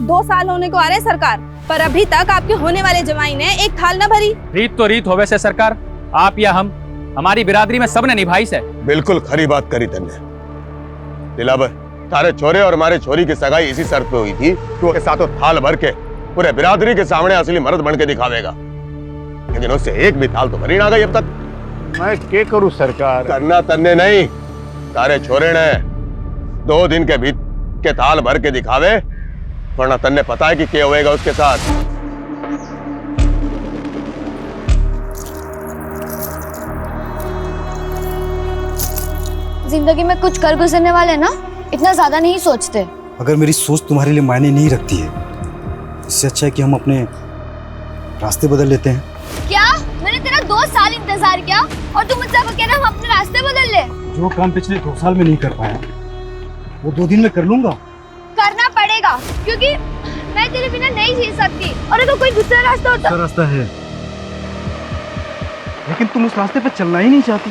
2 साल होने को आ रहे सरकार, पर अभी तक आपके होने वाले जवाई ने एक थाल न भरी। रीत तो रीत होवे से सरकार, आप या हम, हमारी बिरादरी में सबने निभाई से। बिल्कुल खरी बात करी तुमने दिलावर। तारे छोरे और हमारे छोरी की सगाई इसी शर्त पे हुई थी कि वो के साथों थाल भर के पूरे बिरादरी के सामने असली मर्द बन के दिखावेगा, लेकिन उससे एक भी थाल तो भरी ना गई अब तक। मैं क्या करूं सरकार? करना तन्ने नहीं, तारे छोरे ने 2 दिन के भीतर के थाल भर के दिखावे, वरना तन्ने पता है कि क्या होएगा उसके साथ। जिंदगी में कुछ कर गुजरने वाले ना इतना ज्यादा नहीं सोचते। अगर मेरी सोच तुम्हारे लिए मायने नहीं रखती है, इससे अच्छा है कि हम अपने रास्ते बदल लेते हैं। क्या? मैंने तेरा 2 साल इंतजार किया और तू मुझसे कह रहा हम अपने रास्ते बदल ले? जो काम पिछले 2 साल में नहीं कर पाया वो 2 दिन में कर लूंगा। करना पड़ेगा, क्योंकि मैं तेरे बिना नहीं जी सकती। और अगर कोई दूसरा रास्ता होता। दूसरा रास्ता है, लेकिन तुम उस रास्ते पे चलना ही नहीं चाहती।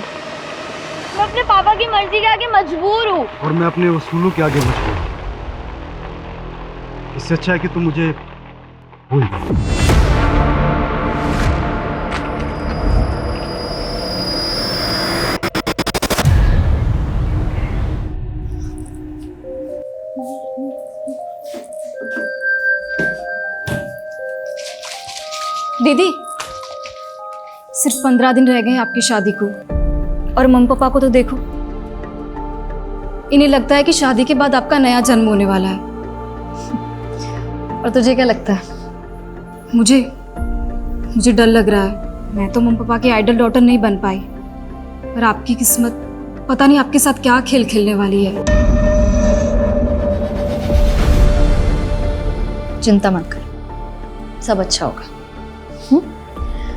मैं अपने पापा की मर्जी के आगे मजबूर हूँ। और मैं अपने उसूलों के आगे मजबूर हूँ। इससे अच्छा है कि तुम मुझे भूल जाओ। दीदी, सिर्फ 15 दिन रह गए हैं आपकी शादी को, और मम्मी पापा को तो देखो, इन्हें लगता है कि शादी के बाद आपका नया जन्म होने वाला है। और तुझे क्या लगता है? मुझे डर लग रहा है। मैं तो मम्मी पापा की आइडल डॉटर नहीं बन पाई, पर आपकी किस्मत पता नहीं आपके साथ क्या खेल खेलने वाली है। चिंता मत कर, सब अच्छा होगा।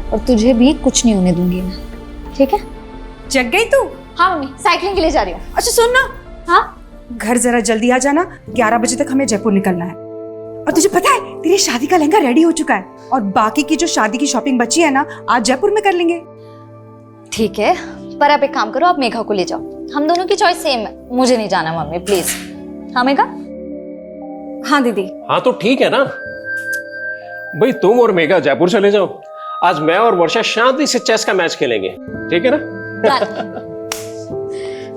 और तुझे भी कुछ नहीं होने दूंगी मैं, ठीक है? जग गई तू? हाँ मम्मी, साइकिलिंग के लिए जा रही हूँ। अच्छा सुन ना, हाँ घर जरा जल्दी आ जाना, 11 बजे तक हमें जयपुर निकलना है। और तुझे पता है तेरी शादी का लहंगा रेडी हो चुका है, और बाकी की जो शादी की शॉपिंग बची है ना, आज जयपुर में कर लेंगे। ठीक है, पर आप एक काम करो, आप मेघा को ले जाओ। हम दोनों की चॉइस सेम है, मुझे नहीं जाना मम्मी प्लीज। हाँ मेघा? हाँ दीदी। हाँ तो ठीक है ना भाई, तुम और मेघा जयपुर चले जाओ। आज मैं और वर्षा शांति से चेस का मैच खेलेंगे, ठीक है ना?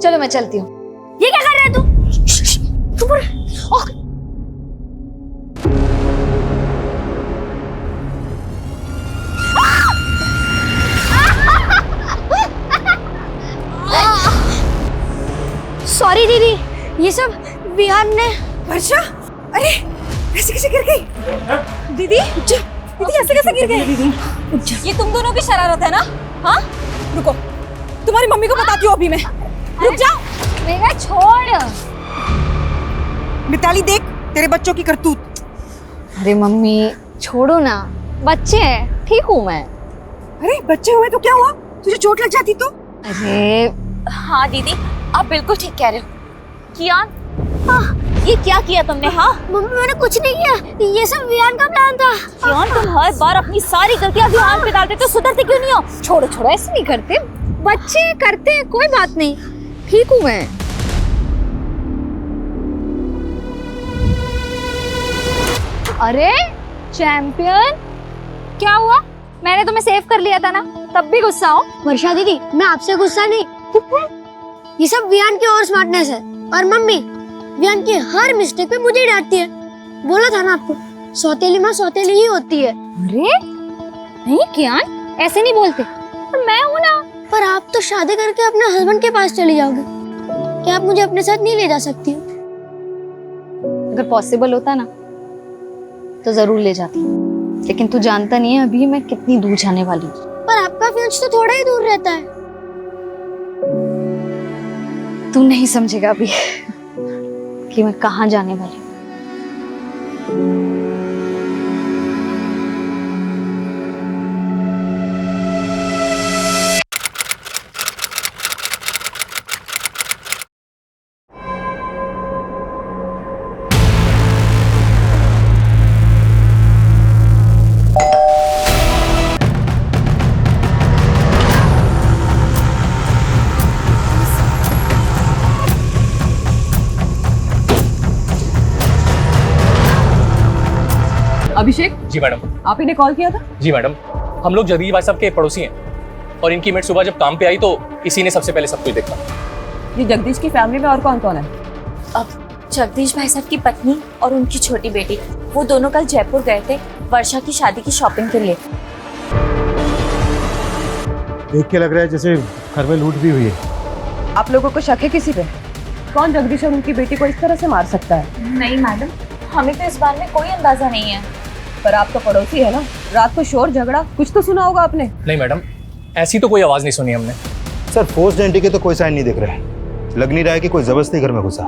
चलो मैं चलती हूँ। ये क्या कर रहा है तू? सॉरी दीदी, ये सब विहान ने। वर्षा, अरे ऐसे कैसे गिर गई? दीदी ऐसे कैसे गिर गई? ये तुम दोनों की शरारत है ना? हाँ, रुको, तुम्हारी मम्मी को बताती हूँ अभी मैं। रुक जाओ। मेघा छोड़। मिताली देख तेरे बच्चों की करतूत। अरे मम्मी छोड़ो ना, बच्चे हैं, ठीक हूँ मैं। अरे बच्चे हुए तो क्या हुआ? तुझे चोट लग जाती तो? अरे हाँ दीदी, आप बिल्कुल ठीक कह रहे हो। कियान, ये क्या किया तुमने? हाँ मम्मी मैंने कुछ नहीं किया, ये सब विहान का प्लान था। कियान, तुम हर बार अपनी सारी गलतियां विहान पे डालते, तो सुधरते क्यों नहीं हो? छोड़ो, ऐसे नहीं करते, बच्चे करते हैं, कोई बात नहीं, ठीक हूँ मैं। अरे चैंपियन, क्या हुआ? मैंने तुम्हें सेव कर लिया था ना, तब भी गुस्सा हो? वर्षा दीदी, मैं आपसे गुस्सा नहीं, ये सब विहान की और स्मार्टनेस है। और मम्मी विहान की हर मिस्टेक पे मुझे डांटती है। बोला था ना आपको, सौतेली माँ सौतेली ही होती है। अरे नहीं कियान, ऐसे नहीं बोलते। पर मैं हूँ ना। पर आप तो शादी करके अपने हस्बैंड के पास चली जाओगे, क्या आप मुझे अपने साथ नहीं ले जा सकती हो? अगर पॉसिबल होता ना तो जरूर ले जाती, लेकिन तू जानता नहीं है अभी मैं कितनी दूर जाने वाली हूँ। पर आपका फियांसे तो थोड़ा ही दूर रहता है। तू नहीं समझेगा अभी कि मैं कहाँ जाने वाली हूँ। अभिषेक जी मैडम। आप इन्हें कॉल किया था? जी मैडम, हम लोग जगदीश भाई साहब के पड़ोसी हैं और इनकी मेट सुबह जब काम पे आई तो इसी ने सबसे पहले सब कुछ देखा। ये जगदीश की फैमिली में और कौन कौन है? अब जगदीश भाई साहब की पत्नी और उनकी छोटी बेटी, वो दोनों कल जयपुर गए थे वर्षा की शादी की शॉपिंग के लिए। देख के लग रहा है जैसे घर में लूट भी हुई है। आप लोगों को शक है किसी पे? कौन जगदीश और उनकी बेटी को इस तरह से मार सकता है? नहीं मैडम, हमें तो इस बारे में कोई अंदाजा नहीं है। पर आप तो पड़ोसी है ना, रात को शोर झगड़ा कुछ तो सुना होगा आपने। नहीं मैडम, ऐसी तो कोई आवाज नहीं सुनी हमने। सर फोर्स्ड एंट्री के तो कोई साइन नहीं दिख रहे, लग नहीं रहा है कि कोई जबरदस्ती घर में घुसा।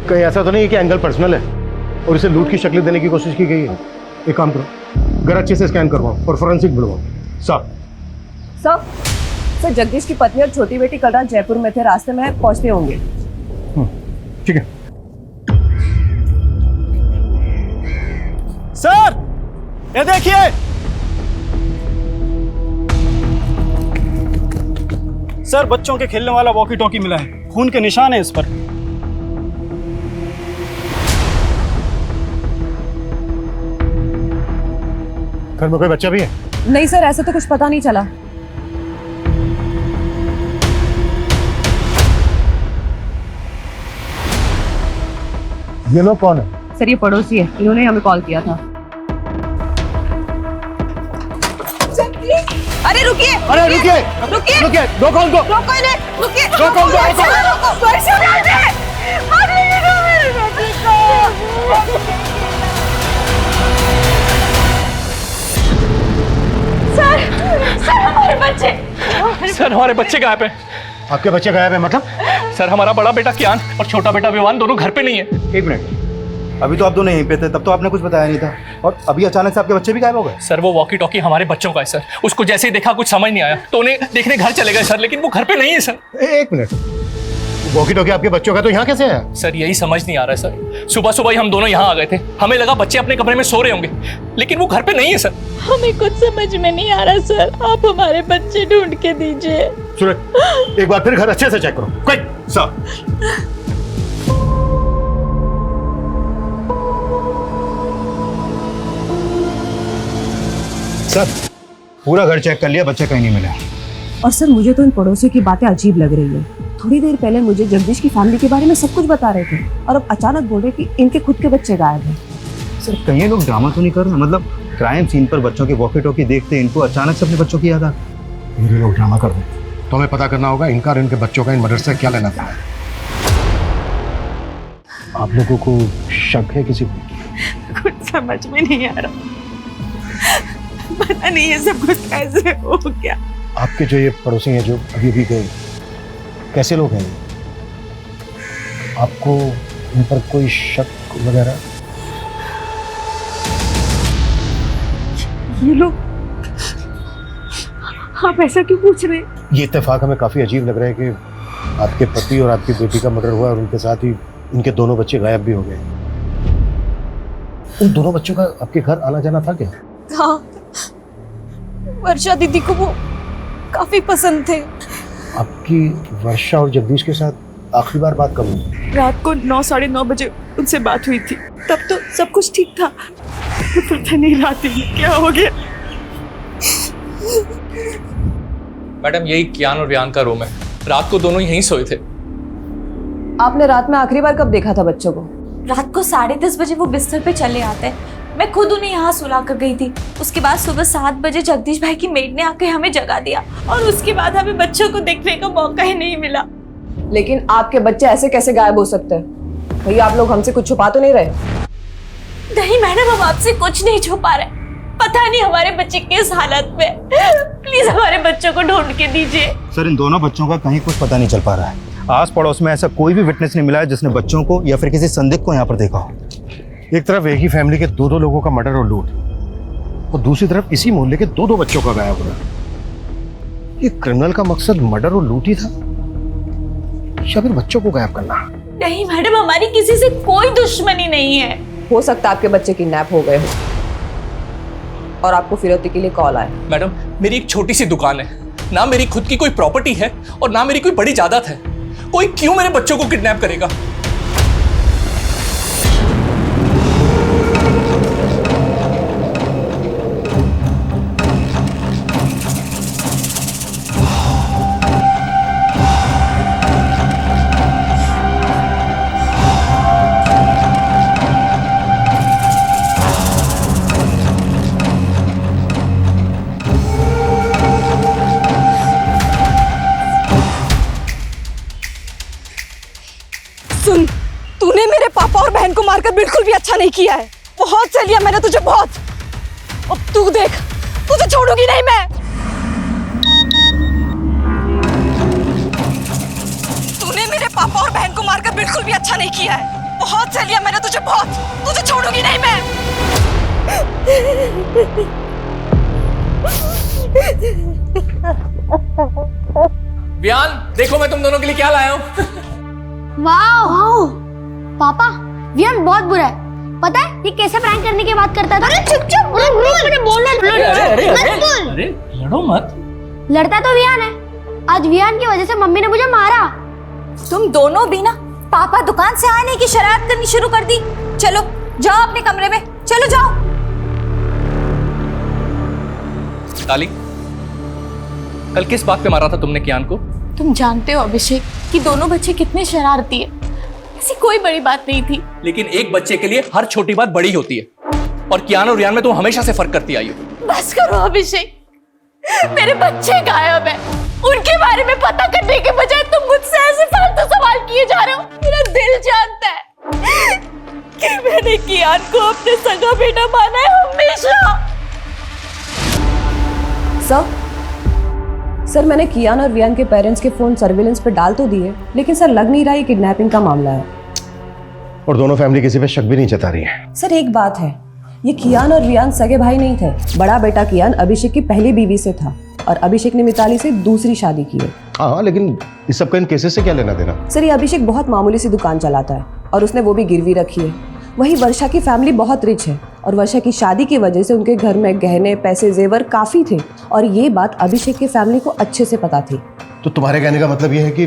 कहीं ऐसा तो नहीं है कि एंगल पर्सनल है और इसे लूट की शक्ल देने की कोशिश की गई है? एक काम करो, घर अच्छे से स्कैन करवाओ और फोरेंसिक बुलवाओ। सर जगदीश की पत्नी और छोटी बेटी कल रात जयपुर में थे, रास्ते में पहुंचते होंगे। ठीक है सर ये देखिए, सर बच्चों के खेलने वाला वॉकी टॉकी मिला है, खून के निशान है इस पर। घर में कोई बच्चा भी है? नहीं सर, ऐसा तो कुछ पता नहीं चला। ये लोग कौन है? सर ये पड़ोसी है, इन्होंने हमें कॉल किया था। अरे रुकिए, अरे रुकिए रुकिए, रुकिए, रोको उनको, रोको इन्हें, रुकिए, रोको उनको, रोको। सर हमारे बच्चे गायब हैं। आपके बच्चे गायब है मतलब? सर हमारा बड़ा बेटा कियान और छोटा बेटा विवान दोनों घर पे नहीं है। एक मिनट, अभी तो आप दोनों यहीं पे थे, तब तो आपने कुछ बताया नहीं था, और अभी अचानक से आपके बच्चे भी गायब हो गए? सर वो वॉकी टॉकी हमारे बच्चों का है सर, उसको जैसे ही देखा कुछ समझ नहीं आया तो उन्हें देखने घर चले गए सर, लेकिन वो घर पे नहीं है सर। एक मिनट, वॉकी टॉकी आपके बच्चों का तो यहाँ कैसे है? सर यही समझ नहीं आ रहा है सर, सुबह सुबह ही हम दोनों यहाँ आ गए थे, हमें लगा बच्चे अपने कमरे में सो रहे होंगे, लेकिन वो घर पे नहीं है सर। हमें कुछ समझ में नहीं आ रहा सर, आप हमारे बच्चे ढूंढ के दीजिए। सूरज एक बार फिर घर अच्छे से चेक करो। Quick sir. सर पूरा घर चेक कर लिया, बच्चे कहीं नहीं मिले। और सर मुझे तो इन पड़ोसियों की बातें अजीब लग रही है। थोड़ी देर पहले मुझे जगदीश की फैमिली के बारे में सब कुछ बता रहे थे और अब अचानक बोल रहे कि इनके खुद के बच्चे गायब हैं। सर कहीं ये लोग ड्रामा तो नहीं कर रहे? मतलब क्राइम सीन पर बच्चों के वॉकी टॉकी देखते इनको अचानक से अपने बच्चों की याद आ गई। ये लोग ड्रामा कर रहे हैं, तो हमें पता करना होगा इनका और इनके बच्चों का इन मर्डर से क्या लेना था। आप लोगों को शक है किसी को? कुछ समझ में नहीं आ रहा, पता नहीं ये सब कुछ कैसे हो गया। आपके जो ये पड़ोसी हैं जो अभी अभी गए, कैसे लोग हैं? आपको इन पर कोई शक वगैरह? ये लोग, आप ऐसा क्यों पूछ रहे हैं? ये इत्तेफाक हमें काफी अजीब लग रहा है कि आपके पति और आपकी बेटी का मर्डर हुआ और उनके साथ ही इनके दोनों बच्चे गायब भी हो गए। उन दोनों बच्चों का आपके घर आना जाना था क्या? हाँ, वर्षा दीदी को वो काफी पसंद थे। आपकी वर्षा और जगदीश के साथ आखिरी बार बात कब हुई? रात को 9 साढ़े 9 बजे उनसे बात हुई थी, तब तो सब कुछ ठीक था। पता नहीं रात में क्या हो गया। मैडम यही कियान और वियान का रूम है, रात को दोनों यहीं सोए थे। आपने रात में आखिरी बार कब देखा था बच्चों को? रात को 10:30 बजे वो बिस्तर पे चले आते हैं, मैं खुद उन्हें यहाँ सुला कर गई थी। उसके बाद सुबह 7 बजे जगदीश भाई की मेड ने आकर हमें जगा दिया और उसके बाद हमें बच्चों को देखने का मौका ही नहीं मिला। लेकिन आपके बच्चे ऐसे कैसे गायब हो सकते हैं? भैया आप लोग हमसे कुछ छुपा तो नहीं रहे? नहीं मैडम, हम आपसे कुछ नहीं छुपा रहे, पता नहीं हमारे बच्चे किस हालत में। प्लीज हमारे बच्चों को ढूंढ के दीजिए। सर इन दोनों बच्चों का कहीं कुछ पता नहीं चल पा रहा है। आस पड़ोस में ऐसा कोई भी विटनेस नहीं मिला है जिसने बच्चों को या फिर किसी संदिग्ध को यहाँ पर देखा हो। एक तरफ एक ही फैमिली के दो लोगों का मर्डर और लूट, और दूसरी तरफ इसी मोहल्ले के दो बच्चों का गायब होना। ये क्रिमिनल का मकसद मर्डर और लूट ही था या फिर बच्चों को गायब करना? नहीं मैडम, हमारी किसी से कोई दुश्मनी नहीं है। हो सकता है आपके बच्चे किडनैप हो गए हो और आपको फिरौती के लिए कॉल आया। मैडम मेरी एक छोटी सी दुकान है, ना मेरी खुद की कोई प्रॉपर्टी है और ना मेरी कोई बड़ी जायदाद है, कोई क्यों मेरे बच्चों को किडनैप करेगा? अच्छा नहीं किया है, बहुत सह लिया मैंने तुझे, बहुत। अब तू देख, तुझे छोड़ूंगी नहीं मैं। तूने मेरे पापा और बहन को मारकर बिल्कुल भी अच्छा नहीं किया है, बहुत सह लिया मैंने तुझे, बहुत। तुझे छोड़ूंगी नहीं मैं। वियान, देखो मैं तुम दोनों के लिए क्या लाया हूँ। वाह पापा, वियान बहुत बुरा है। पता है ये कैसे प्रैंक करने की बात करता था? अरे चुप चुप, मुझे बोलने अरे लड़ो मत। लड़ता तो वियान है। आज वियान की वजह से मम्मी ने मुझे मारा। तुम दोनों भी ना पापा दुकान से आने की शरारत करनी शुरू कर दी। चलो जाओ अपने कमरे में, चलो जाओ। ताली, कल किस बात पे मारा था तुमने कियान को? तुम जानते हो अभिषेक कि दोनों बच्चे कितने शरारती है, ऐसी कोई बड़ी बात नहीं थी। लेकिन एक बच्चे के लिए हर छोटी बात बड़ी होती है, और कियान और रियान में तुम हमेशा से फर्क करती आई हो। बस करो अभिषेक, मेरे बच्चे गायब है, उनके बारे में पता करने के बजाय तुम मुझसे ऐसे फालतू सवाल किए जा रहे हो। मेरा दिल जानता है कि मैंने कियान को अपने सगा बेटा माना है हमेशा। सर मैंने कियान और वियान के पेरेंट्स के फोन सर्विलेंस पे डाल तो दिए, लेकिन सर लग नहीं रहा ये किडनैपिंग का मामला है। और दोनों फैमिली किसी पे शक भी नहीं जता रही है। सर एक बात है, ये कियान और वियान सगे भाई नहीं थे। बड़ा बेटा कियान अभिषेक की पहली बीवी से था और अभिषेक ने मिताली से दूसरी शादी की है। हाँ, लेकिन इस सब का इन केसेस से क्या लेना देना? सर ये अभिषेक बहुत मामूली सी दुकान चलाता है और उसने वो भी गिरवी रखी है। वही वर्षा की फैमिली बहुत रिच है और वर्षा की शादी की वजह से उनके घर में गहने पैसे जेवर काफी थे और ये बात अभिषेक की फैमिली को अच्छे से पता थी। तो तुम्हारे कहने का मतलब ये है कि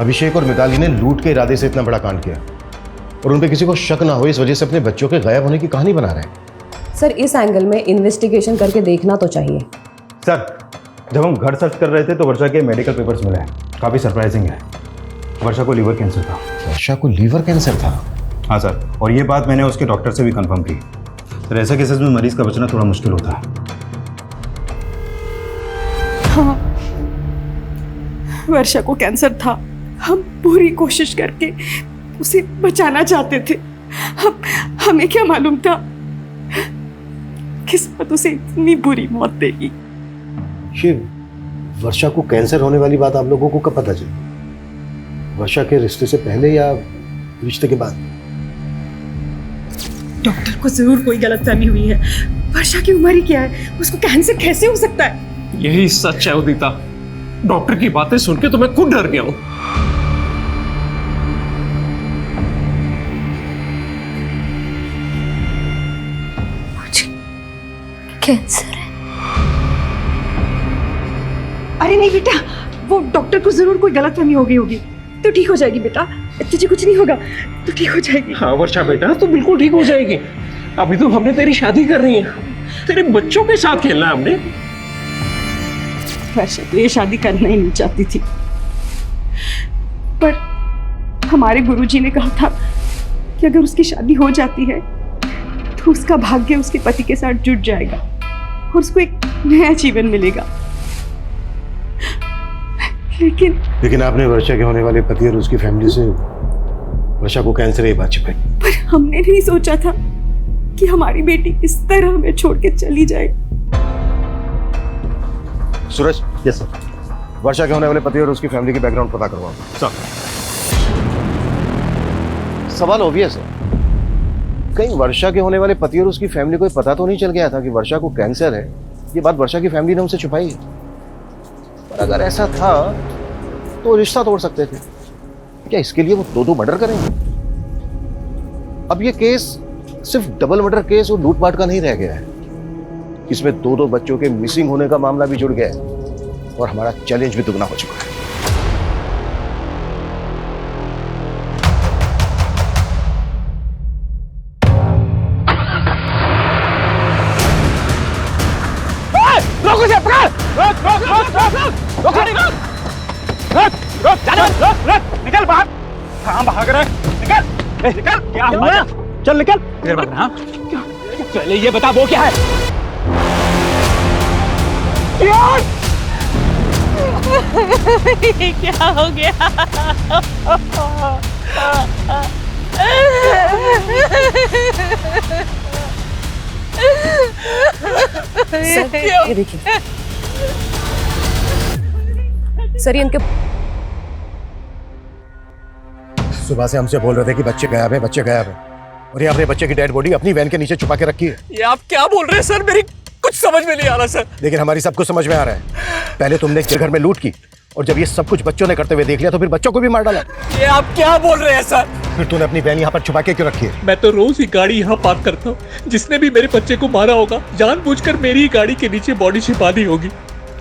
अभिषेक और मिताली ने लूट के इरादे से इतना बड़ा कांड किया और उन पे किसी को शक ना हो इस वजह से अपने बच्चों के गायब होने की कहानी बना रहे हैं? सर इस एंगल में इन्वेस्टिगेशन करके देखना तो चाहिए। सर जब हम घर सर्च कर रहे थे तो वर्षा के मेडिकल पेपर्स मिले हैं, काफ़ी सरप्राइजिंग है। वर्षा को लीवर कैंसर था। वर्षा को लीवर कैंसर था? हाँ सर, और ये बात मैंने उसके डॉक्टर से भी कंफर्म की। सर ऐसे केसेस में मरीज का बचना थोड़ा मुश्किल होता है। हाँ, वर्षा को कैंसर था। हम पूरी कोशिश करके उसे बचाना चाहते थे। हमें क्या मालूम था किस्मत उसे इतनी बुरी मौत देगी। ये वर्षा को कैंसर होने वाली बात आप लोगों को कब पता चली? वर्षा के रिश्ते से पहले या रिश्ते के बाद? डॉक्टर को जरूर कोई गलतफहमी हुई है। वर्षा की उम्र ही क्या है, उसको कैंसर कैसे हो सकता है? यही सच है उदिता। डॉक्टर की बातें सुन के तो मैं खुद डर गया हूं। कैंसर है। अरे नहीं बेटा, वो डॉक्टर को जरूर कोई गलतफहमी हो गई होगी। तो ठीक हो जाएगी बेटा, तुझे कुछ नहीं होगा, तो ठीक हो जाएगी। हाँ वर्षा बेटा, तो बिल्कुल ठीक हो जाएगी। अभी तो हमने तेरी शादी कर रही है, तेरे बच्चों के साथ खेलना है हमने। वर्षा तो ये शादी करना ही नहीं चाहती थी, पर हमारे गुरुजी ने कहा था कि अगर उसकी शादी हो जाती है तो उसका भाग्य उसके पति के साथ जुड़ जाएगा और उसको एक नया जीवन मिलेगा। लेकिन आपने वर्षा के होने वाले पति और उसकी फैमिली से वर्षा को कैंसर की बात छिपाई। पर हमने नहीं सोचा था कि हमारी बेटी इस तरह हमें छोड़ के चली जाए। सूरज, यस सर, वर्षा के होने वाले पति और उसकी फैमिली की बैकग्राउंड पता करवाओ। सर, सवाल ऑब्वियस है, कहीं वर्षा के होने वाले पति और उसकी फैमिली को पता तो नहीं चल गया था कि वर्षा को कैंसर है? ये बात वर्षा की फैमिली ने उनसे छुपाई है। पर अगर ऐसा था तो रिश्ता तोड़ सकते थे। क्या इसके लिए वो दो मर्डर करेंगे? अब ये केस सिर्फ डबल मर्डर केस और लूटपाट का नहीं रह गया है, इसमें दो बच्चों के मिसिंग होने का मामला भी जुड़ गया है और हमारा चैलेंज भी दुगना हो चुका है। निकल बाहर। कहाँ भाग रहा है? निकल निकल। क्या हुआ? चल निकल। देर बात ना। पहले ये बता वो क्या है? क्या हो गया? सर, ये देखिए सर, ये इनके सुबह से हमसे बोल रहे थे कि बच्चे गायब है, बच्चे गायब है, और ये अपने बच्चे की डेड बॉडी अपनी वैन के नीचे छुपा के रखी है। ये आप क्या बोल रहे हैं सर? मेरी कुछ समझ में नहीं आ रहा सर। लेकिन हमारी सब कुछ समझ में आ रहा है। पहले तुमने इस घर में लूट की, और जब ये सब कुछ बच्चों ने करते हुए देख लिया तो फिर बच्चों को भी मार डाला। ये आप क्या बोल रहे हैं सर? फिर तूने अपनी वैन यहाँ पर छुपा के क्यों रखी है? मैं तो रोज ही गाड़ी यहाँ पार्क करता हूँ। जिसने भी मेरे बच्चे को मारा होगा जानबूझकर मेरी ही गाड़ी के नीचे बॉडी छिपा दी होगी।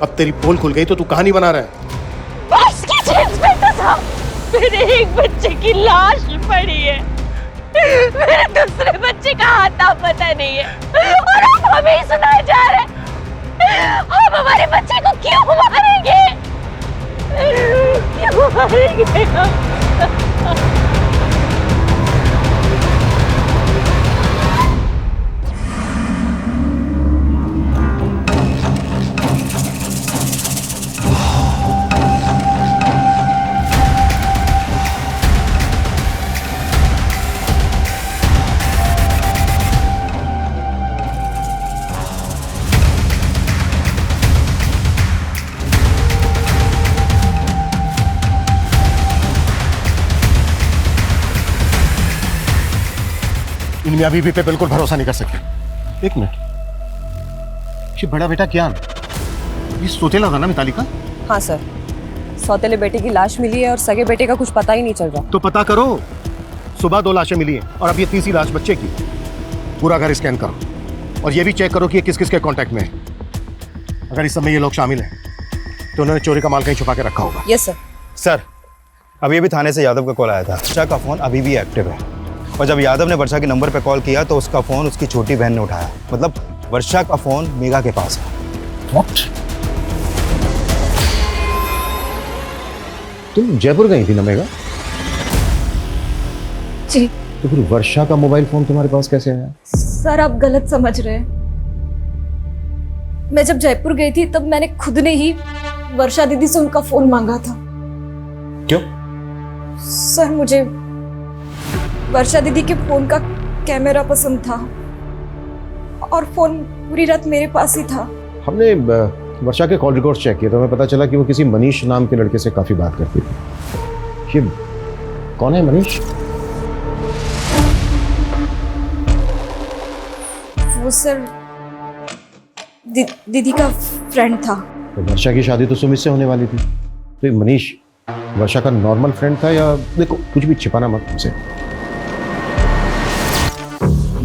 अब तेरी पोल खुल गई तो तू कहानी बना रहा है। बस की चीज पे तो था, मेरे एक बच्चे की लाश पड़ी है, मेरे दूसरे बच्चे का आता पता नहीं है, और अब हमें ही सुनाए जा रहे हैं। हम हमारे बच्चे को क्यों मारेंगे? क्यों मारेंगे हम? इन मियां बीवी पे बिल्कुल भरोसा नहीं कर सकते। एक मिनट, ये बड़ा बेटा क्या ये सौतेला था ना मिताली का? हाँ सर, सौतेले बेटे की लाश मिली है और सगे बेटे का कुछ पता ही नहीं चल रहा। तो पता करो। सुबह 2 लाशें मिली हैं और अब ये तीसरी लाश बच्चे की। पूरा घर स्कैन करो और ये भी चेक करो कि ये किस किस के कांटेक्ट में है। अगर इस समय ये लोग शामिल हैं तो उन्होंने चोरी का माल कहीं छुपा के रखा होगा। Yes sir. सर, अभी अभी थाने से यादव का कॉल आया था। वर्षा का फोन अभी भी एक्टिव है, और जब यादव ने वर्षा के नंबर पर कॉल किया तो उसका फोन उसकी छोटी बहन ने उठाया। मतलब वर्षा का फोन मेघा के पास है। What? तुम जयपुर गई थी ना मेघा? जी। तो फिर वर्षा का मोबाइल फोन तुम्हारे पास कैसे आया? सर आप गलत समझ रहे हैं। मैं जब जयपुर गई थी तब मैंने खुद ने ही वर्षा दीदी से उनका फोन मांगा था। क्यों? सर मुझे वर्षा दीदी के फोन का कैमरा पसंद था और फोन पूरी रात मेरे पास ही था। हमने वर्षा के कॉल रिकॉर्ड चेक किए तो हमें पता चला कि वो किसी मनीष नाम के लड़के से काफी बात करती थी। ये कौन है मनीष? वो सर दीदी का फ्रेंड था। तो वर्षा की शादी तो सुमित से होने वाली थी, तो ये मनीष वर्षा का नॉर्मल फ्रेंड था या? देखो कुछ भी छिपाना मत हमसे।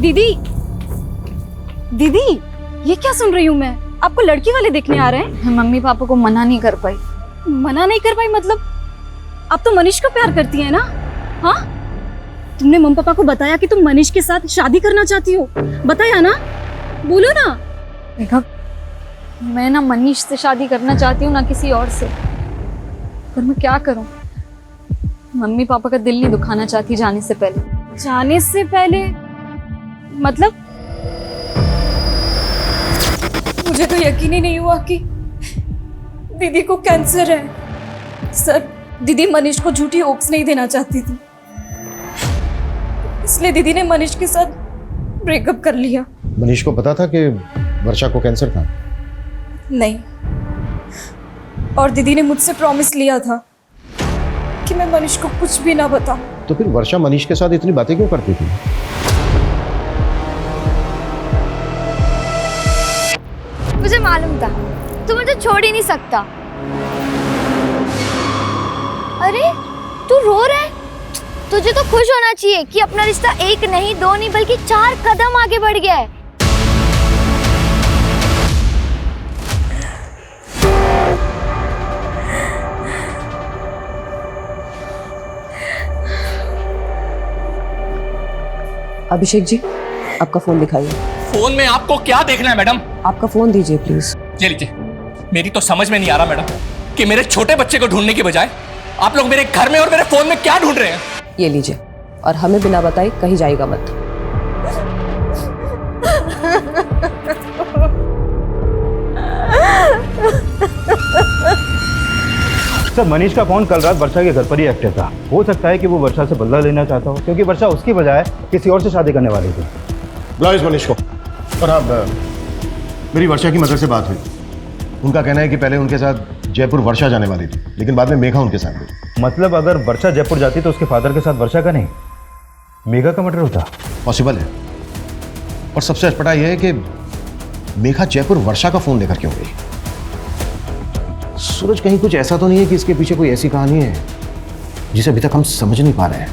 दीदी दीदी ये क्या सुन रही हूँ मैं? आपको लड़की वाले देखने आ रहे हैं? मम्मी पापा को मना नहीं कर पाई। मना नहीं कर पाई मतलब? आप तो मनीष को प्यार करती है ना? हाँ, तुमने मम्मी पापा को बताया कि तुम मनीष के साथ शादी करना चाहती हो? बताया ना? बोलो ना। देखा, मैं ना मनीष से शादी करना चाहती हूँ ना किसी और से, पर मैं क्या करूँ? मम्मी पापा का दिल नहीं दुखाना चाहती जाने से पहले। जाने से पहले मतलब? मुझे तो यकीन ही नहीं हुआ कि दीदी को कैंसर है। सर, दीदी मनीष को झूठी होप्स नहीं देना चाहती थी, इसलिए दीदी ने मनीष के साथ ब्रेकअप कर लिया। मनीष को पता था कि वर्षा को कैंसर था? नहीं, और दीदी ने मुझसे प्रॉमिस लिया था कि मैं मनीष को कुछ भी ना बताऊं। तो फिर वर्षा मनीष के साथ इतनी बातें क्यों करती थी? मुझे मालूम था तू मुझे छोड़ ही नहीं सकता। अरे तू रो रहा है? तुझे तो खुश होना चाहिए कि अपना रिश्ता 1 नहीं 2 नहीं बल्कि 4 कदम आगे बढ़ गया है। अभिषेक जी, आपका फोन दिखाइए। फोन में आपको क्या देखना है मैडम? आपका फोन दीजिए प्लीज। ये लीजिए। मेरी तो समझ में नहीं आ रहा मैडम कि मेरे छोटे बच्चे को ढूंढने की बजाय आप लोग मेरे घर में और मेरे फोन में क्या ढूंढ रहे हैं? ये लीजिए, और हमें बिना बताए कहीं जाएगा मत। सर मनीष का फोन कल रात वर्षा के घर पर ही एक्टिव था। हो सकता है कि वो वर्षा से बदला लेना चाहता हो, क्योंकि वर्षा उसकी बजाय किसी और से शादी करने वाली थी। बुलाओ इस मनीष को। और अब मेरी वर्षा की मदर से बात हुई। उनका कहना है कि पहले उनके साथ जयपुर वर्षा जाने वाली थी, लेकिन बाद में मेघा उनके साथ गई। मतलब अगर वर्षा जयपुर जाती तो उसके फादर के साथ वर्षा का नहीं, मेघा का मर्डर होता। पॉसिबल है। और सबसे अटपटा यह है कि मेघा जयपुर वर्षा का फोन लेकर क्यों गई? सूरज, कहीं कुछ ऐसा तो नहीं है कि इसके पीछे कोई ऐसी कहानी है जिसे अभी तक हम समझ नहीं पा रहे हैं?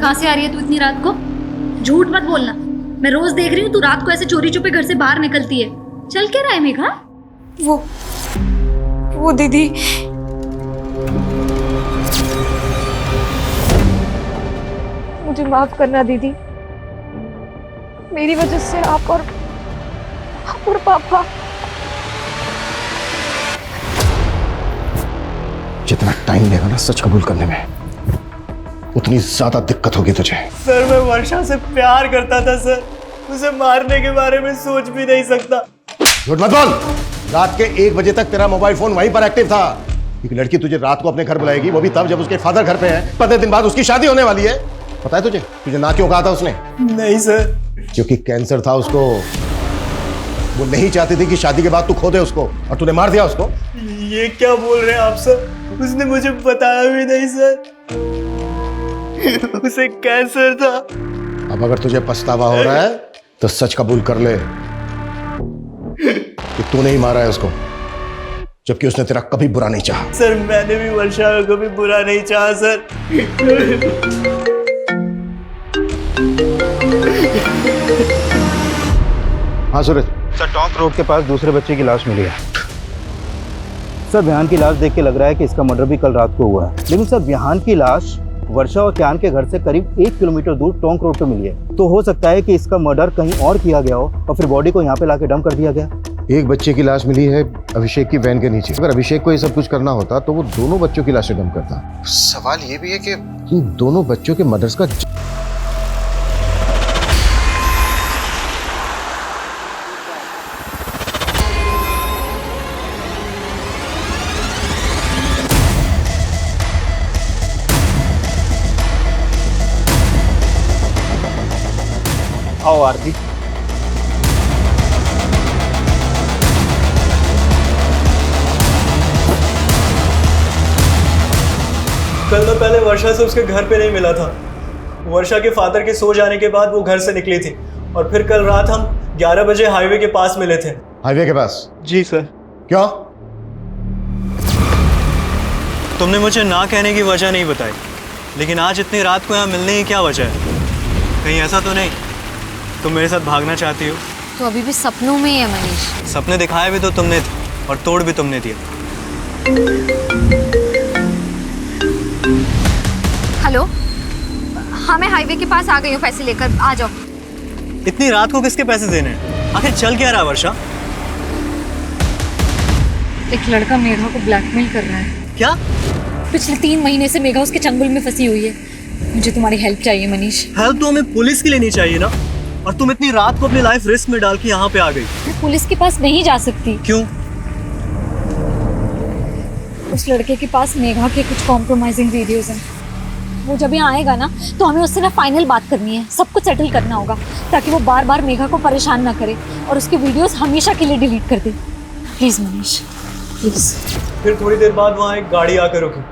कहाँ से आ रही है तू इतनी रात को? झूठ मत बोलना। मैं रोज देख रही हूँ तू रात को ऐसे चोरी छुपे घर से बाहर निकलती है। चल क्या रहा है मेघा? वो दीदी, मुझे माफ करना दीदी। मेरी वजह से आप और पापा। जितना टाइम लेगा ना सच कबूल करने में, उतनी ज्यादा दिक्कत होगी तुझे। सर मैं वर्षा से प्यार करता था सर, उसे मारने के बारे में सोच भी नहीं सकता। झूठ मत बोल। रात के 1 बजे तक तेरा मोबाइल फोन वहीं पर एक्टिव था। एक लड़की तुझे रात को अपने घर बुलाएगी, वो भी तब जब उसके फादर घर पे हैं। 15 दिन बाद उसकी शादी होने वाली है। पता है तुझे ना क्यों कहा था उसने? नहीं सर। क्योंकि कैंसर था उसको। वो नहीं चाहती थी कि शादी के बाद तू खो दे उसको, और तूने मार दिया उसको। ये क्या बोल रहे हैं आप सर? उसने मुझे बताया भी नहीं सर। उसे कैंसर था। अब अगर तुझे पछतावा हो रहा है तो सच कबूल कर ले कि तूने ही मारा है उसको, जबकि उसने तेरा कभी बुरा नहीं चाहा। सर मैंने भी वर्षा का कभी बुरा नहीं चाहा सर। हाँ सूरज। सर टोंक रोड के पास दूसरे बच्चे की लाश मिली है। सर विहान की लाश देख के लग रहा है कि इसका मर्डर भी कल रात को हुआ है, लेकिन सर विहान की लाश वर्षा और क्यान के घर से करीब 1 किलोमीटर दूर टोंक रोड पे मिली है। तो हो सकता है कि इसका मर्डर कहीं और किया गया हो और फिर बॉडी को यहाँ पे लाके डंप कर दिया गया। एक बच्चे की लाश मिली है अभिषेक की वैन के नीचे। अगर अभिषेक को ये सब कुछ करना होता तो वो दोनों बच्चों की लाशें डंप करता। सवाल ये भी है कि इन दोनों बच्चों के मर्डर्स का आओ आरती। कल मैं पहले वर्षा से उसके घर पे नहीं मिला था। वर्षा के फादर के सो जाने के बाद वो घर से निकली थी और फिर कल रात हम 11 बजे हाईवे के पास मिले थे। हाईवे के पास? जी सर। क्यों? तुमने मुझे ना कहने की वजह नहीं बताई, लेकिन आज इतनी रात को यहाँ मिलने की क्या वजह है? कहीं ऐसा तो नहीं तुम मेरे साथ भागना चाहती हो? तो अभी भी सपनों में ही है मनीष। सपने दिखाए भी तो तुमने थे और तोड़ भी तुमने दिया। हेलो, हाँ मैं हाईवे के पास आ गई हूँ, पैसे लेकर आ जाओ। इतनी रात को किसके पैसे देने हैं? आखिर चल क्या रहा है वर्षा? एक लड़का मेघा को ब्लैकमेल कर रहा है। क्या? पिछले 3 महीने से मेघा उसके चंगुल में फंसी हुई है। मुझे तुम्हारी हेल्प चाहिए मनीष। हेल्प तो हमें पुलिस के लिए नहीं चाहिए ना, और तुम इतनी रात को अपनी लाइफ रिस्क में डाल के यहाँ पे आ गई। मैं पुलिस के पास नहीं जा सकती। क्यों? उस लड़के के पास मेघा के कुछ कॉम्प्रोमाइजिंग वीडियोस हैं। वो जब यहाँ आएगा ना तो हमें उससे ना फाइनल बात करनी है, सब कुछ सेटल करना होगा, ताकि वो बार बार मेघा को परेशान ना करे और उसके वीडियोस हमेशा के लिए डिलीट कर दे। Please Manish, please. फिर थोड़ी देर बाद वहाँ एक गाड़ी आकर रुकी।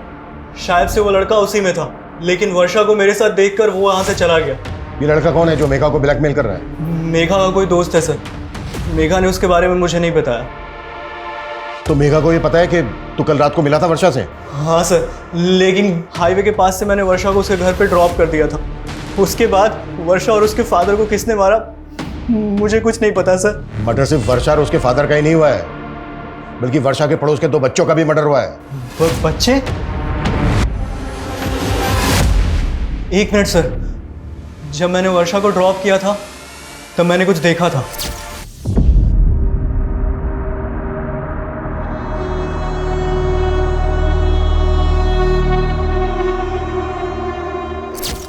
शायद से वो लड़का उसी में था, लेकिन वर्षा को मेरे साथ देखकर वो वहाँ से चला गया। ये लड़का कौन है जो मेघा को ब्लैकमेल कर रहा है? मेघा का कोई दोस्त है सर। मेघा ने उसके बारे में मुझे नहीं बताया। तो मेघा को ये पता है कि तू कल रात को मिला था वर्षा से? हाँ सर, लेकिन हाईवे के पास से मैंने वर्षा को उसके घर पे ड्रॉप कर दिया था। उसके बाद वर्षा और उसके फादर को किसने मारा मुझे कुछ नहीं पता सर। मर्डर सिर्फ वर्षा और उसके फादर का ही नहीं हुआ है, बल्कि वर्षा के पड़ोस के 2 बच्चों का भी मर्डर हुआ है। बच्चे? एक मिनट सर, जब मैंने वर्षा को ड्रॉप किया था तब मैंने कुछ देखा था।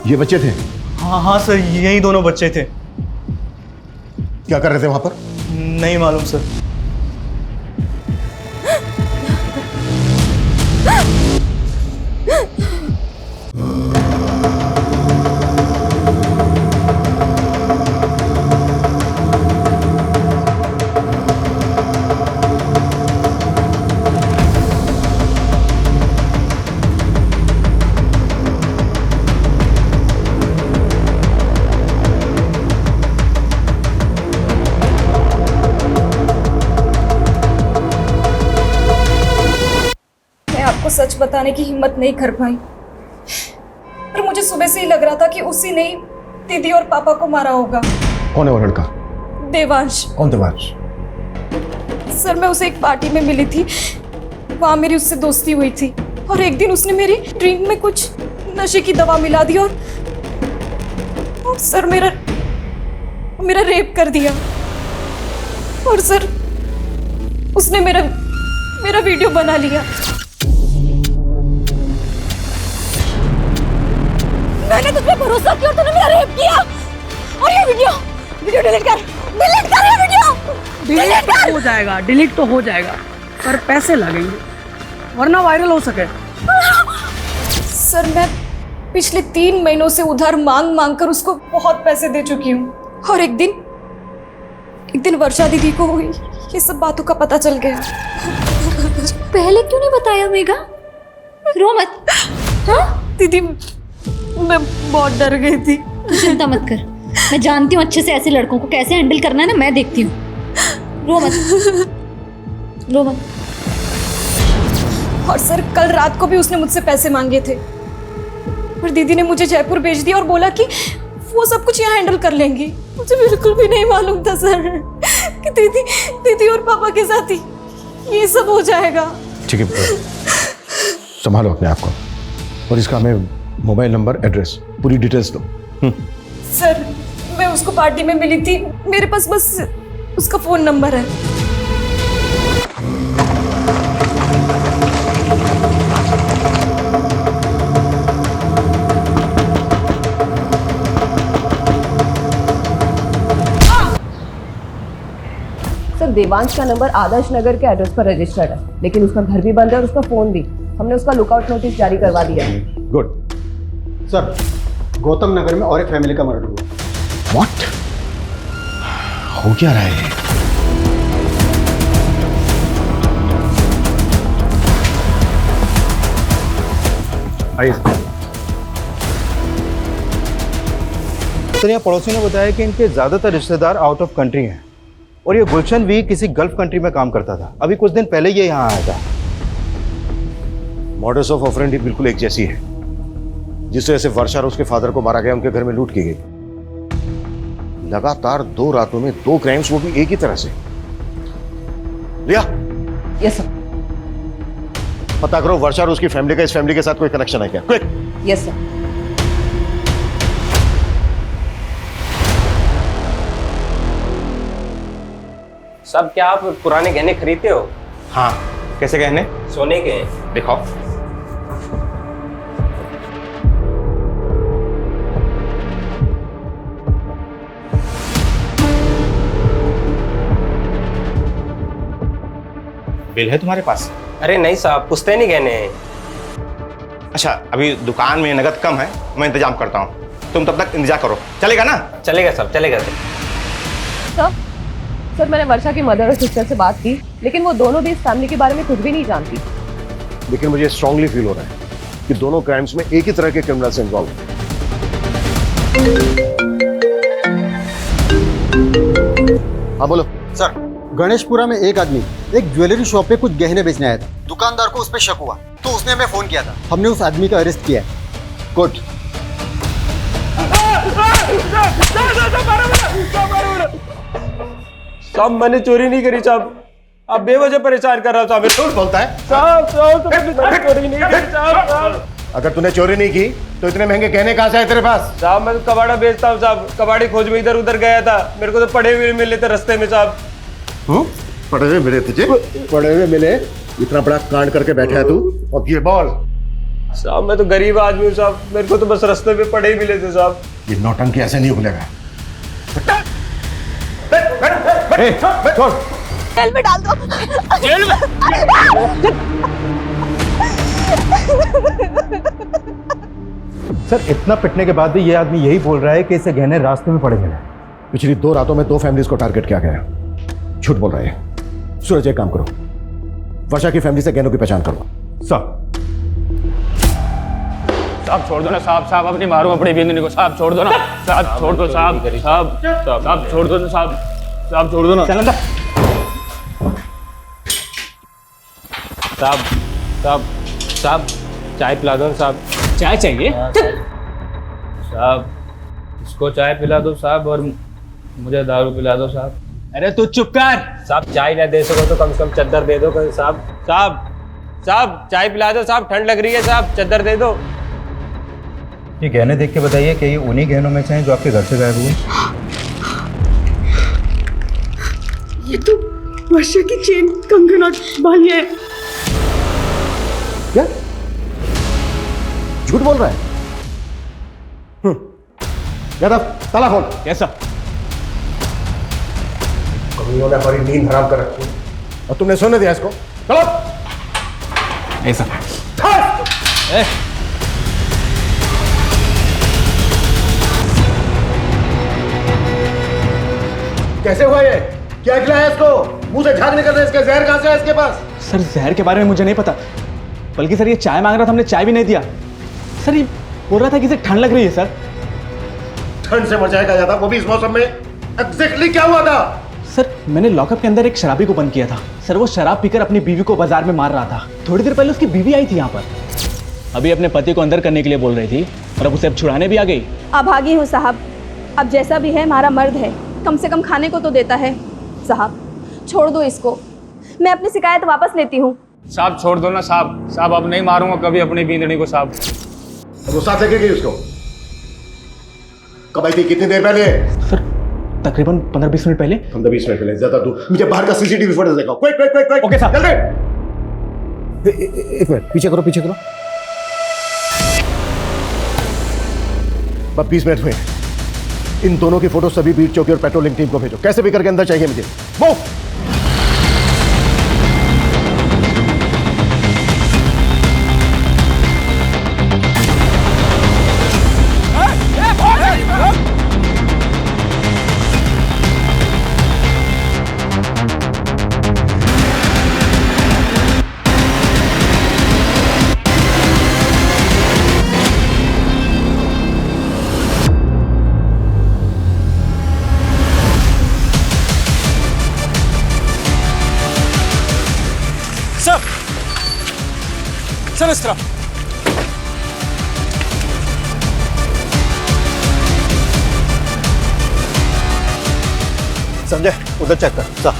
ये बच्चे थे? हाँ हाँ सर, यही दोनों बच्चे थे। क्या कर रहे थे वहां पर? नहीं मालूम सर। आपको सच बताने की हिम्मत नहीं कर पाई, पर मुझे सुबह से ही लग रहा था कि उसी ने ही दीदी और पापा को मारा होगा। कौन है वो लड़का? देवांश। कौन देवांश? सर मैं उसे एक पार्टी में मिली थी, वहां मेरी उससे दोस्ती हुई थी और एक दिन उसने मेरी ड्रिंक में कुछ नशे की दवा मिला दी और सर मेरा रेप कर दिया। और सर उसने मेरा वीडियो बना लिया। मैंने तुझ पे भरोसा किया और तूने मेरा रेप किया। और ये वीडियो डिलीट कर ये वीडियो। डिलीट तो हो जाएगा, डिलीट तो हो जाएगा, पर पैसे लगेंगे वरना वायरल हो सके। सर मैं पिछले 3 महीनों से उधार मांग कर उसको बहुत पैसे दे चुकी हूँ और एक दिन वर्षा दीदी को ये सब बातों का पता चल गया। पहले क्यों नहीं बताया मेघा? रो मत। हाँ दीदी मैं बहुत डर गई थी। तू चिंता मत कर, मैं जानती हूँ अच्छे से ऐसे लड़कों को कैसे हैंडल करना है ना, मैं देखती हूँ। रो मत। और सर कल रात को भी उसने मुझसे पैसे मांगे थे और दीदी ने मुझे जयपुर भेज दिया और बोला कि वो सब कुछ यहाँ हैंडल कर लेंगी। मुझे बिल्कुल भी नहीं मालूम था सर कि दीदी और पापा के साथ ही ये सब हो जाएगा। ठीक है, संभालो अपने आप को और इसका हमें मोबाइल नंबर, एड्रेस, पूरी डिटेल्स दो। सर मैं उसको पार्टी में मिली थी, मेरे पास बस उसका फोन नंबर है। सर देवांश का नंबर आदर्श नगर के एड्रेस पर रजिस्टर्ड है, लेकिन उसका घर भी बंद है और उसका फोन भी। हमने उसका लुकआउट नोटिस जारी करवा दिया है। गुड। सर गौतम नगर में और एक फैमिली का मर्डर हुआ। व्हाट? हो क्या रहा है? आइए। सर यहाँ पड़ोसी ने बताया कि इनके ज्यादातर रिश्तेदार आउट ऑफ कंट्री हैं और ये गुलशन भी किसी गल्फ कंट्री में काम करता था। अभी कुछ दिन पहले ये यहाँ आया था। मॉडस ऑफ ऑपरेंडी बिल्कुल एक जैसी है। जिस तरह से वर्षा और उसके फादर को मारा गया, उनके घर में लूट की गई। लगातार 2 रातों में 2 क्राइम्स, वो भी एक ही तरह से। लिया? Yes sir. पता करो वर्षा और उसकी फैमिली का इस फैमिली के साथ कोई कनेक्शन है क्या? क्विक। Yes sir. सब क्या आप पुराने गहने खरीदते हो? हाँ। कैसे गहने? सोने के। दिखाओ। बिल है तुम्हारे पास? अरे नहीं साहब, पुश्तैनी गहने हैं। अच्छा, अभी दुकान में नगद कम है, मैं इंतजाम करता हूँ, तुम तब तक इंतजार करो। चलेगा ना? चलेगा साहब, चलेगा। सर मैंने वर्षा की मदर और सिस्टर से बात की, लेकिन वो दोनों भी इस फैमिली के बारे में कुछ भी नहीं जानती। लेकिन मुझे स्ट्रांगली फील हो रहा है कि दोनों क्राइम्स में एक ही तरह के क्रिमिनल्स इन्वॉल्व हैं। हाँ बोलो। सर गणेशपुरा में एक आदमी एक ज्वेलरी शॉप पे कुछ गहने बेचने आया था। दुकानदार को उस पर शक हुआ तो उसने हमें फोन किया था। हमने उस आदमी का अरेस्ट किया है। गुड। साहब मैंने चोरी नहीं करी साहब, आप बेवजह परेशान कर रहा साहब। झूठ बोलता है साहब चोरी नहीं करी साहब। अगर तूने चोरी नहीं की तो इतने महंगे गहने कहाँ से आए तेरे पास? साहब मैं तो कबाड़ा बेचता हूँ साहब, कबाड़ी खोज में इधर उधर गया था, मेरे को तो पड़े हुए मिले थे रास्ते में साहब। पड़े हुए मिले तुझे? पड़े हुए मिले? इतना बड़ा कांड करके बैठा है तू, और ये बॉल साहब मैं तो गरीब आदमी हूँ साहब, मेरे को तो बस रास्ते पे पड़े ही मिले थे साहब। ये नौटंकी ऐसे नहीं उगलेगा। जेल में डाल दो। जेल में? सर इतना पिटने के बाद भी ये आदमी यही बोल रहा है कि इसे गहने रास्ते में पड़े मिले। पिछली 2 रातों में 2 फैमिलीज को टारगेट किया गया। झूठ बोल रहे हैं। सूरज एक काम करो, वर्षा की फैमिली से गहनों की पहचान करो। साहब छोड़ दो ना साहब, साहब अपनी मारो अपनी बिंदनी को, साहब छोड़ दो ना साहब, छोड़ दो साहब, साहब साहब छोड़ दो ना साहब, साहब छोड़ दो ना चल अंदर। साहब साहब साहब चाय पिला दो साहब। चाय चाहिए साहब? इसको चाय पिला दो साहब और मुझे दारू पिला दो साहब। अरे तू चुप कर साहब, चाय ना दे सको तो कम से कम चद्दर दे दो साहब। साहब साहब चाय पिला दो साहब, ठंड लग रही है साहब, चद्दर दे दो। ये गहने देख के बताइए कि ये उन्हीं गहनों में से हैं जो आपके घर से गायब हुए? ये तो वर्षा की चेन, कंगन और बालियां हैं। क्या झूठ बोल रहा है? यादव ताला खोल। कैसा? कमियों ने हमारी नींद हराम कर रखी और तुमने सोने दिया इसको। चलो ऐसा कैसे हुआ ये? क्या खिलाया इसको? मुंह से झाग निकल रहा है इसके, जहर कहां से है इसके पास? सर जहर के बारे में मुझे नहीं पता, बल्कि सर ये चाय मांग रहा था, हमने चाय भी नहीं दिया। सर ये बोल रहा था कि इसे ठंड लग रही है। सर ठंड से मर जाएगा ज्यादा, वो भी इस मौसम में। एग्जैक्टली क्या हुआ था? सर मैंने लॉकअप के अंदर एक शराबी को बंद किया था। सर वो शराब पीकर अपनी बीवी को बाजार में मार रहा था। थोड़ी देर पहले उसकी बीवी आई थी यहाँ पर, अभी अपने पति को अंदर करने के लिए बोल रही थी और अब उसे अब छुड़ाने भी आ गई। अभागी हूँ साहब, अब जैसा भी है हमारा मर्द है, कम से कम खाने को तो देता है। साहब छोड़ दो इसको, मैं अपनी शिकायत वापस लेती हूँ। साहब छोड़ दो ना साहब, साहब अब नहीं मारूंगा कभी अपनी बींदनी को साहब। वो साथ लेके गई उसको? कब आई थी? कितनी देर पहले? सर तकरीबन 15-20 मिनट पहले। 15-20 मिनट पहले? ज्यादा दूर? मुझे बाहर का सीसीटीवी फुटेज दिखाओ। Quick quick quick quick. Okay साहब। जल्दी। एक मिनट पीछे करो, पीछे करो। बस 20 मिनट हुए। इन दोनों की फोटो सभी बीट चौकी और पेट्रोलिंग टीम को भेजो, कैसे भी करके अंदर चाहिए मुझे। मूव। सर इस तरफ। संजय उधर चेक कर। सा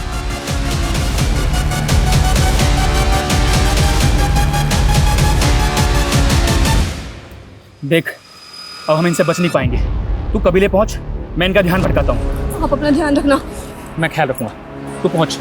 देख अब हम इनसे बच नहीं पाएंगे, तू कबीले पहुंच, मैं इनका ध्यान भटकाता हूँ। आप अपना ध्यान रखना। मैं ख्याल रखूंगा, तू पहुंच।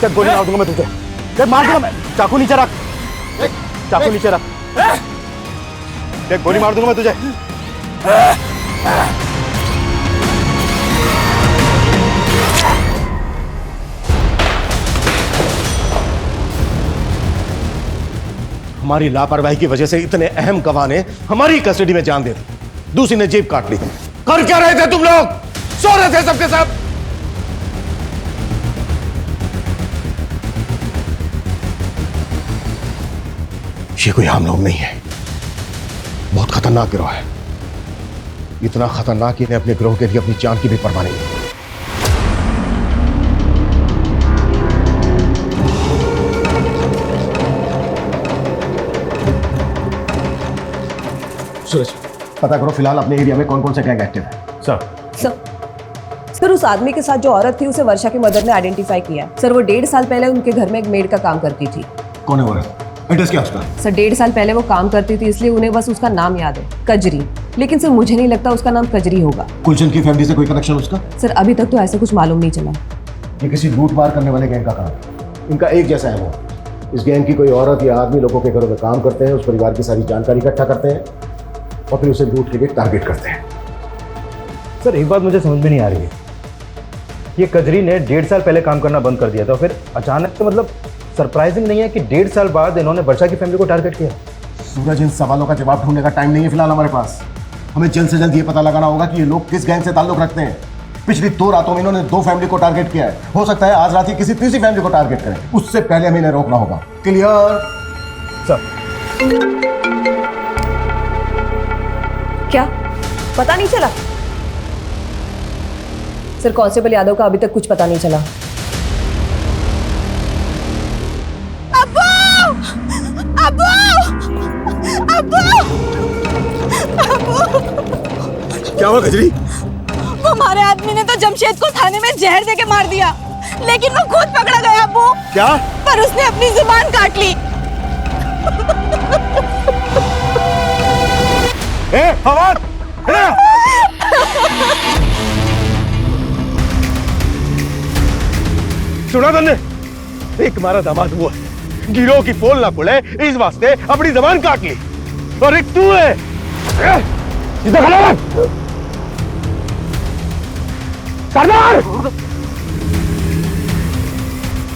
क्या गोली मार दूंगा मैं तुझे, क्या मार दूंगा मैं। चाकू नीचे रख, चाकू नीचे रख, देख गोली मार दूंगा मैं तुझे। हमारी लापरवाही की वजह से इतने अहम गवाह ने हमारी कस्टडी में जान दे दी, दूसरी ने जेब काट ली। कर क्या रहे थे तुम लोग? सो रहे थे सबके सब। ये कोई आम लोग नहीं है, बहुत खतरनाक गिरोह है। इतना खतरनाक इन्हें अपने गिरोह के लिए अपनी जान की भी परवाह नहीं। सूरज, पता करो फिलहाल अपने एरिया में कौन कौन से गैंग एक्टिव है। सर सर उस आदमी के साथ जो औरत थी उसे वर्षा की मदर ने आइडेंटिफाई किया है। सर वो 1.5 साल पहले उनके घर में एक मेड का काम करती थी। कौन है वो? एड्रेस क्या उसका? सर 1.5 साल पहले वो काम करती थी, इसलिए उन्हें बस उसका नाम याद है, कजरी। लेकिन सर मुझे नहीं लगता उसका नाम कजरी होगा। गुलशन की फैमिली से कोई कनेक्शन उसका? सर अभी तक तो ऐसा कुछ मालूम नहीं चला। ये किसी लूट मार करने वाले गैंग का काम है। इनका एक जैसा है वो। इस गैंग की कोई औरत या आदमी लोगों के घरों में काम करते हैं, उस परिवार की सारी जानकारी इकट्ठा करते हैं और फिर उसे लूट के लिए टारगेट करते हैं। सर एक बात मुझे समझ में नहीं आ रही है, ये कजरी ने 1.5 साल पहले काम करना बंद कर दिया था, फिर अचानक तो मतलब सरप्राइजिंग नहीं है कि 1.5 साल बाद इन्होंने वर्षा की फैमिली को टारगेट किया। सूरज, इन सवालों का जवाब ढूंढने का टाइम नहीं है फिलहाल हमारे पास। हमें जल्द से जल्द ये पता लगाना होगा कि ये लोग किस गैंग से ताल्लुक रखते हैं। पिछली 2 रातों में इन्होंने 2 फैमिली को टारगेट किया है। हो सकता है आज रात ही किसी तीसरी फैमिली को टारगेट करें। उससे पहले हमें इन्हें रोकना होगा। क्लियर? सर क्या पता नहीं चला? सर कांस्टेबल यादव का अभी तक कुछ पता नहीं चला। क्या हुआ कजरी? वो हमारे आदमी ने तो जमशेद को थाने में जहर देके मार दिया, लेकिन वो खुद पकड़ा गया अब्बू। क्या? पर उसने अपनी जुबान काट ली। फवाद, सुना तुमने? एक हमारा दामाद हुआ, गिरोह की पोल ना खुले इस वास्ते अपनी जबान काट ली, और एक तू है। सीधा खड़ा रह। सरदार,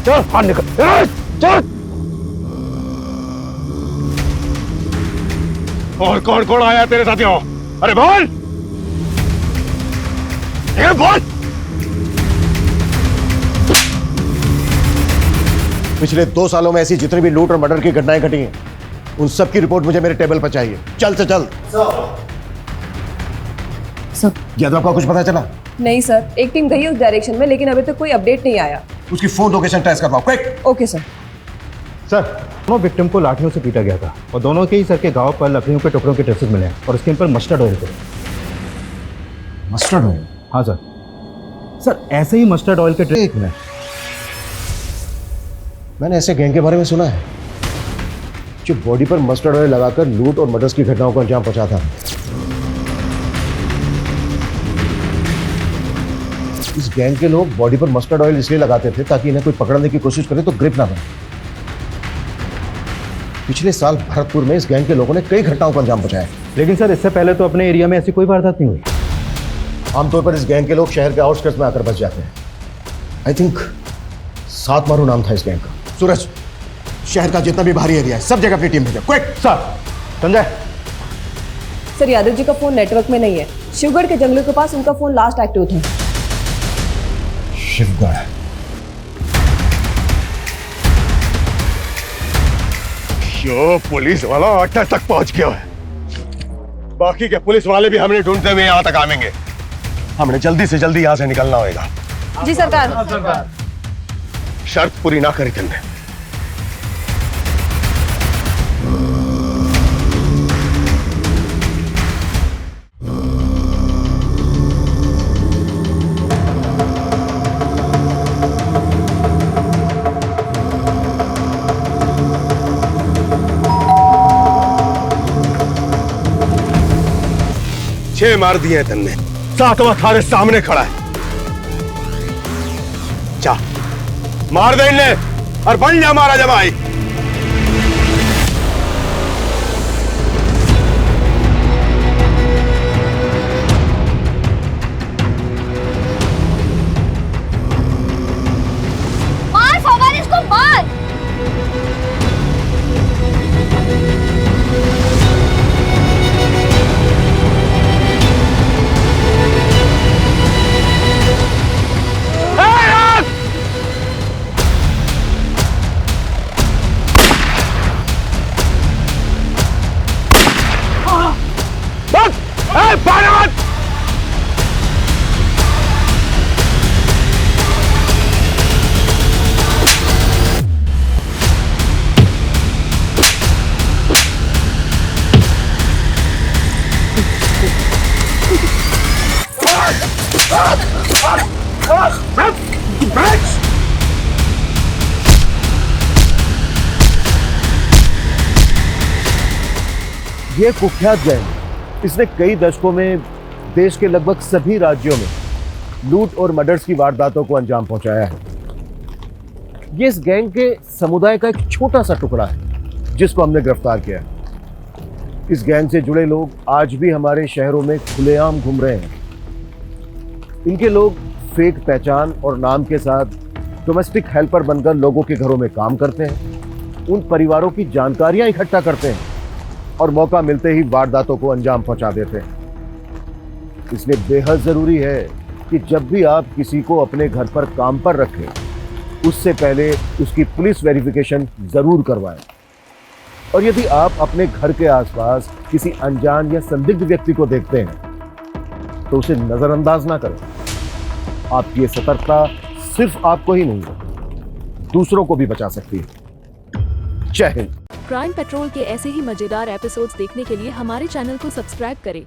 चल बाहर निकल, चल। और कौन कौन आया तेरे साथियों? अरे बोल, बोल। पिछले 2 सालों में ऐसी जितनी भी लूट और मर्डर की घटनाएं घटी हैं, उन सब की रिपोर्ट मुझे मेरे टेबल पर चाहिए। चल से चल। सर यादव का कुछ पता चला? नहीं सर, एक टीम गई उस डायरेक्शन में, लेकिन अभी तक कोई अपडेट नहीं आया। उसकी फोन लोकेशन ट्रेस करवाओ, क्विक। Okay sir. सर दोनों विक्टिम को लाठियों से पीटा गया था और दोनों के ही सर के घाव पर लकड़ियों के टुकड़ों के ट्रेसेस मिले हैं और स्किन पर मस्टर्ड ऑयल थे। Mustard oil? हाँ सर। सर ऐसे ही मस्टर्ड ऑयल के एक मिनट, मैंने ऐसे गैंग के बारे में सुना है जो बॉडी पर मस्टर्ड ऑयल लगाकर लूट और मर्डर्स की घटनाओं को अंजाम पहुंचाता है। इस गैंग के लोग बॉडी पर मस्टर्ड ऑयल इसलिए लगाते थे ताकि इन्हें कोई पकड़ने की कोशिश करे तो ग्रिप ना बने। पिछले साल भरतपुर में इस गैंग के लोगों ने कई घटनाओं को अंजाम पहुंचाया, लेकिन सर इससे पहले तो अपने एरिया में ऐसी कोई वारदात नहीं हुई। आमतौर पर इस गैंग के लोग शहर के आउटस्कर्ट्स में आकर बच जाते हैं। आई थिंक 7 मारू नाम था इस गैंग का। सूरज, शहर का जितना भी बाहरी एरिया है सब जगह अपनी टीम भेजो, quick. Sir. Sanjay. Sir Yadav ji का फोन नेटवर्क में नहीं है। शिवगढ़ के जंगलों के पास उनका फोन लास्ट एक्टिव था। शिवगढ़? यो पुलिस वाला अड्डा तक पहुंच गया है। बाकी के पुलिस वाले भी हमें ढूंढते हुए यहां तक आवेंगे। हमने जल्दी से जल्दी यहां से निकलना होगा। जी सरकार। शर्त पूरी ना करी तुमने। छह मार दिए हैं तुमने, 7वां थारे सामने खड़ा है। जा मार दे इन्हें और बन जा महाराजा भाई। मार फवाद, इसको मार। ये कुख्यात गैंग इसने कई दशकों में देश के लगभग सभी राज्यों में लूट और मर्डर्स की वारदातों को अंजाम पहुंचाया है। ये इस गैंग के समुदाय का एक छोटा सा टुकड़ा है जिसको हमने गिरफ्तार किया है। इस गैंग से जुड़े लोग आज भी हमारे शहरों में खुलेआम घूम रहे हैं। इनके लोग फेक पहचान और नाम के साथ डोमेस्टिक हेल्पर बनकर लोगों के घरों में काम करते हैं, उन परिवारों की जानकारियां इकट्ठा करते हैं और मौका मिलते ही वारदातों को अंजाम पहुंचा देते हैं। इसलिए बेहद जरूरी है कि जब भी आप किसी को अपने घर पर काम पर रखें, उससे पहले उसकी पुलिस वेरिफिकेशन जरूर करवाएं। और यदि आप अपने घर के आसपास किसी अनजान या संदिग्ध व्यक्ति को देखते हैं तो उसे नजरअंदाज ना करें। आपकी ये सतर्कता सिर्फ आपको ही नहीं दूसरों को भी बचा सकती है। जय हिंद। क्राइम पेट्रोल के ऐसे ही मजेदार एपिसोड्स देखने के लिए हमारे चैनल को सब्सक्राइब करें